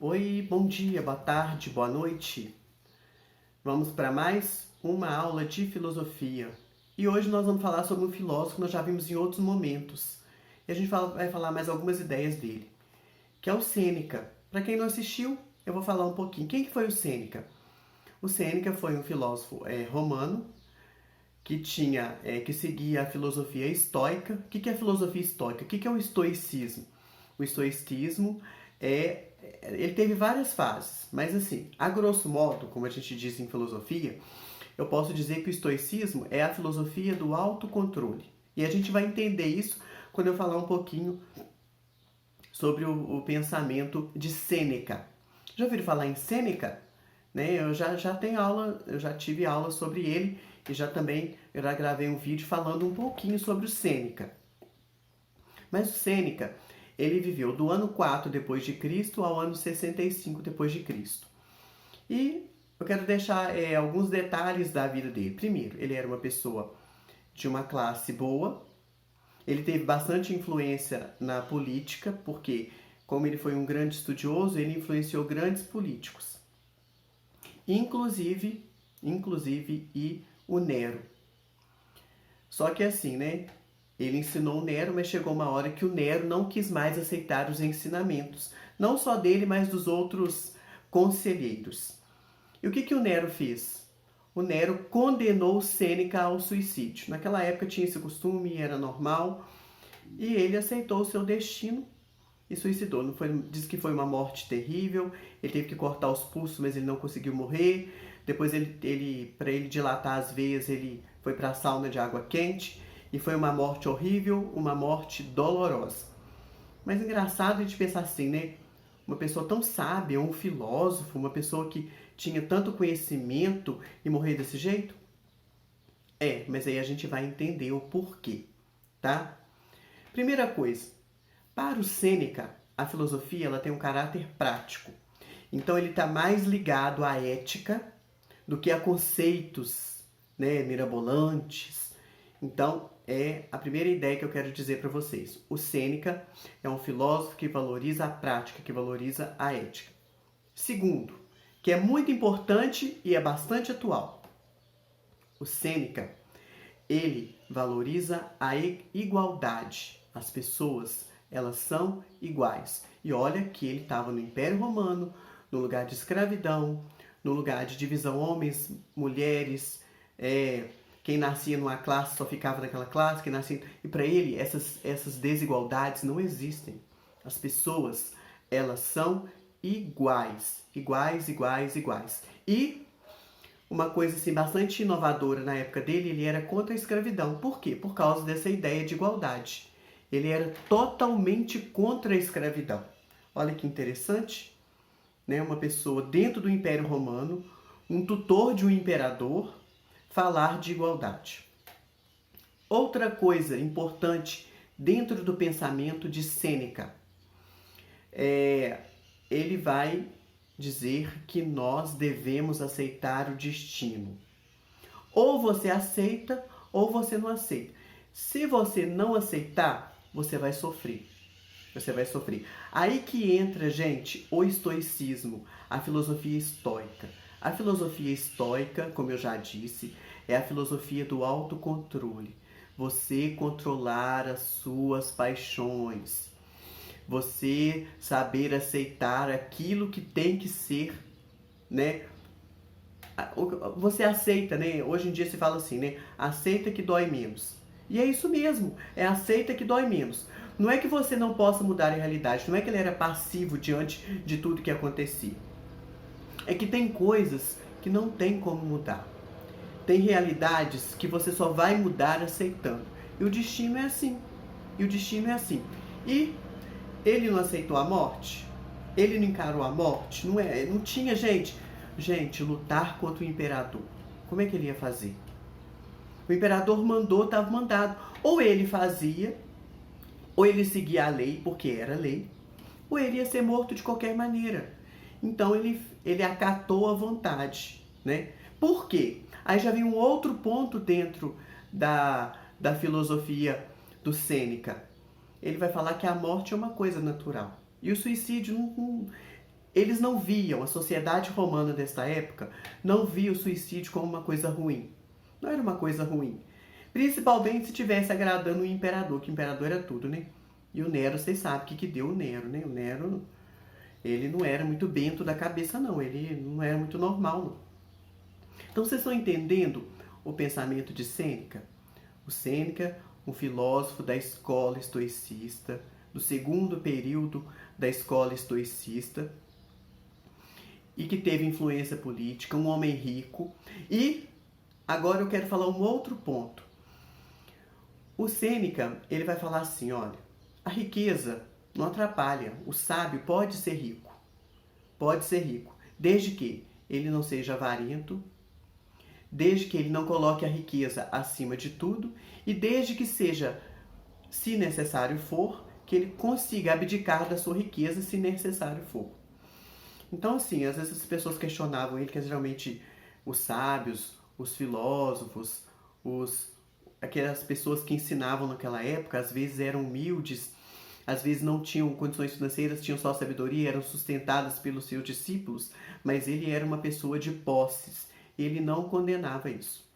Oi, bom dia, boa tarde, boa noite. Vamos para mais uma aula de filosofia. E hoje nós vamos falar sobre um filósofo que nós já vimos em outros momentos. E a gente vai falar mais algumas ideias dele, que é o Sêneca. Para quem não assistiu, eu vou falar um pouquinho. Quem que foi o Sêneca? O Sêneca foi um filósofo romano que seguia a filosofia estoica. O que é a filosofia estoica? O que é o estoicismo? O estoicismo ele teve várias fases, mas assim, a grosso modo, como a gente diz em filosofia, eu posso dizer que o estoicismo é a filosofia do autocontrole. E a gente vai entender isso quando eu falar um pouquinho sobre o pensamento de Sêneca. Já ouviram falar em Sêneca? Né? Eu já tenho aula, eu já tive aula sobre ele e já gravei um vídeo falando um pouquinho sobre o Sêneca. Mas o Sêneca, ele viveu do ano 4 depois de Cristo ao ano 65 depois de Cristo. E eu quero deixar alguns detalhes da vida dele. Primeiro, ele era uma pessoa de uma classe boa. Ele teve bastante influência na política, porque como ele foi um grande estudioso, ele influenciou grandes políticos. Inclusive e o Nero. Só que assim, né? Ele ensinou o Nero, mas chegou uma hora que o Nero não quis mais aceitar os ensinamentos, não só dele, mas dos outros conselheiros. E o que o Nero fez? O Nero condenou Sêneca ao suicídio. Naquela época tinha esse costume, era normal, e ele aceitou o seu destino e suicidou. Não foi, diz que foi uma morte terrível, ele teve que cortar os pulsos, mas ele não conseguiu morrer. Depois, para ele dilatar as veias, ele foi para a sauna de água quente. E foi uma morte horrível, uma morte dolorosa. Mas engraçado a gente pensar assim, né? Uma pessoa tão sábia, um filósofo, uma pessoa que tinha tanto conhecimento e morrer desse jeito? Mas aí a gente vai entender o porquê, tá? Primeira coisa, para o Sêneca, a filosofia ela tem um caráter prático. Então ele está mais ligado à ética do que a conceitos, né, mirabolantes. Então, é a primeira ideia que eu quero dizer para vocês. O Sêneca é um filósofo que valoriza a prática, que valoriza a ética. Segundo, que é muito importante e é bastante atual. O Sêneca, ele valoriza a igualdade. As pessoas, elas são iguais. E olha que ele estava no Império Romano, no lugar de escravidão, no lugar de divisão homens, mulheres, quem nascia numa classe só ficava naquela classe, quem nascia... E para ele, essas desigualdades não existem. As pessoas, elas são iguais. Iguais, iguais, iguais. E uma coisa assim, bastante inovadora na época dele, ele era contra a escravidão. Por quê? Por causa dessa ideia de igualdade. Ele era totalmente contra a escravidão. Olha que interessante, né? Uma pessoa dentro do Império Romano, um tutor de um imperador, falar de igualdade. Outra coisa importante dentro do pensamento de Sêneca, ele vai dizer que nós devemos aceitar o destino. Ou você aceita, ou você não aceita. Se você não aceitar, você vai sofrer. Você vai sofrer. Aí que entra, gente, o estoicismo, a filosofia estoica. A filosofia estoica, como eu já disse, é a filosofia do autocontrole. Você controlar as suas paixões. Você saber aceitar aquilo que tem que ser, né? Você aceita, né? Hoje em dia se fala assim, né? Aceita que dói menos. E é isso mesmo, é aceita que dói menos. Não é que você não possa mudar a realidade, não é que ele era passivo diante de tudo que acontecia. É que tem coisas que não tem como mudar. Tem realidades que você só vai mudar aceitando. E o destino é assim. E o destino é assim. E ele não aceitou a morte? Ele não encarou a morte? Não tinha, gente. Gente, lutar contra o imperador. Como é que ele ia fazer? O imperador mandou, estava mandado. Ou ele fazia, ou ele seguia a lei, porque era lei, ou ele ia ser morto de qualquer maneira. Então ele acatou a vontade, né? Por quê? Aí já vem um outro ponto dentro da filosofia do Sêneca. Ele vai falar que a morte é uma coisa natural. E o suicídio eles não viam, a sociedade romana desta época não via o suicídio como uma coisa ruim. Não era uma coisa ruim. Principalmente se estivesse agradando o imperador, que o imperador era tudo, né? E o Nero, vocês sabem o que deu o Nero, né? O Nero, ele não era muito bento da cabeça, não. Ele não era muito normal, não. Então, vocês estão entendendo o pensamento de Sêneca? O Sêneca, um filósofo da escola estoicista, do segundo período da escola estoicista, e que teve influência política, um homem rico. E agora eu quero falar um outro ponto. O Sêneca, ele vai falar assim, olha, a riqueza não atrapalha, o sábio pode ser rico, desde que ele não seja avarento, desde que ele não coloque a riqueza acima de tudo e desde que seja, se necessário for, que ele consiga abdicar da sua riqueza se necessário for. Então, assim, às vezes as pessoas questionavam ele, que geralmente os sábios, os filósofos, aquelas pessoas que ensinavam naquela época, às vezes eram humildes, às vezes não tinham condições financeiras, tinham só sabedoria, eram sustentadas pelos seus discípulos, mas ele era uma pessoa de posses, ele não condenava isso.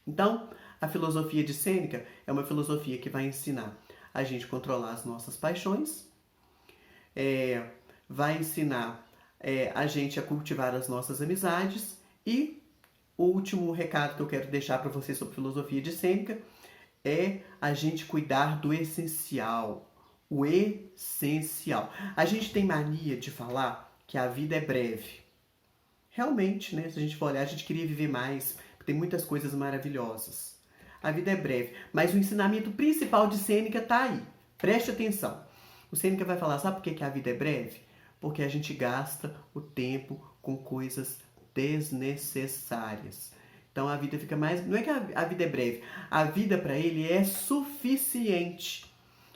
Então, a filosofia de Sêneca é uma filosofia que vai ensinar a gente a controlar as nossas paixões, vai ensinar a gente a cultivar as nossas amizades e o último recado que eu quero deixar para vocês sobre filosofia de Sêneca é a gente cuidar do essencial. O essencial. A gente tem mania de falar que a vida é breve. Realmente, né? Se a gente for olhar, a gente queria viver mais, tem muitas coisas maravilhosas. A vida é breve, mas o ensinamento principal de Sêneca está aí. Preste atenção. O Sêneca vai falar, sabe por que a vida é breve? Porque a gente gasta o tempo com coisas desnecessárias. Então a vida fica mais... Não é que a vida é breve. A vida para ele é suficiente.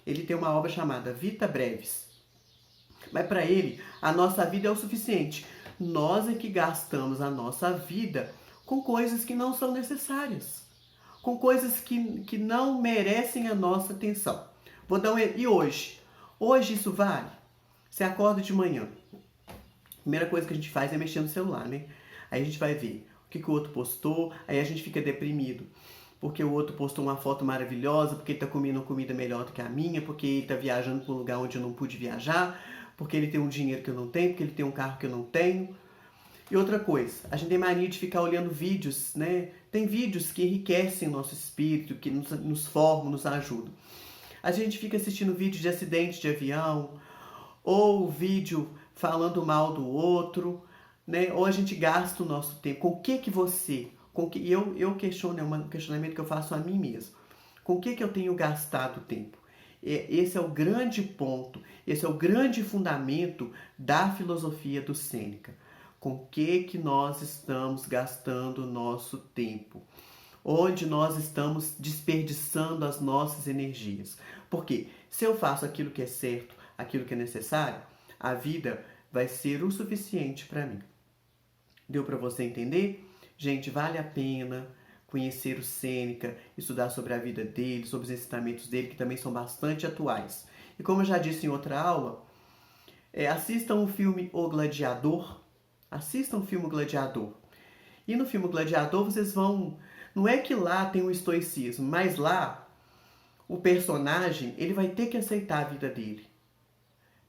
Ele tem uma obra chamada Vita Brevis. Mas para ele, a nossa vida é o suficiente. Nós é que gastamos a nossa vida com coisas que não são necessárias. Com coisas que não merecem a nossa atenção. Vou dar e hoje? Hoje isso vale? Você acorda de manhã. A primeira coisa que a gente faz é mexer no celular, né? Aí a gente vai ver o que o outro postou, aí a gente fica deprimido. Porque o outro postou uma foto maravilhosa, porque ele tá comendo uma comida melhor do que a minha, porque ele tá viajando para um lugar onde eu não pude viajar, porque ele tem um dinheiro que eu não tenho, porque ele tem um carro que eu não tenho. E outra coisa, a gente tem mania de ficar olhando vídeos, né? Tem vídeos que enriquecem o nosso espírito, que nos formam, nos ajudam. A gente fica assistindo vídeo de acidente de avião, ou vídeo falando mal do outro, né? Ou a gente gasta o nosso tempo. Com o que você... E eu questiono, é um questionamento que eu faço a mim mesmo. Com o que eu tenho gastado tempo? Esse é o grande ponto, esse é o grande fundamento da filosofia do Sêneca. Com o que nós estamos gastando o nosso tempo? Onde nós estamos desperdiçando as nossas energias? Porque se eu faço aquilo que é certo, aquilo que é necessário, a vida vai ser o suficiente para mim. Deu para você entender? Gente, vale a pena conhecer o Sêneca, estudar sobre a vida dele, sobre os ensinamentos dele, que também são bastante atuais. E como eu já disse em outra aula, assistam o filme O Gladiador. Assistam o filme Gladiador. E no filme Gladiador vocês vão... Não é que lá tem o estoicismo, mas lá o personagem ele vai ter que aceitar a vida dele.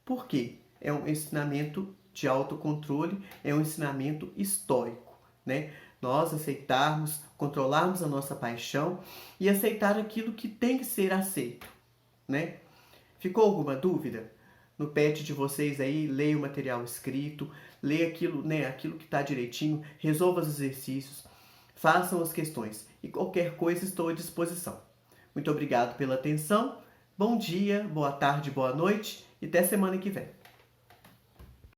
Por quê? É um ensinamento de autocontrole, é um ensinamento estoico, né? Nós aceitarmos, controlarmos a nossa paixão e aceitar aquilo que tem que ser aceito, né? Ficou alguma dúvida? No pet de vocês aí, leia o material escrito, leia aquilo, né, aquilo que está direitinho, resolva os exercícios, façam as questões e qualquer coisa estou à disposição. Muito obrigado pela atenção, bom dia, boa tarde, boa noite e até semana que vem.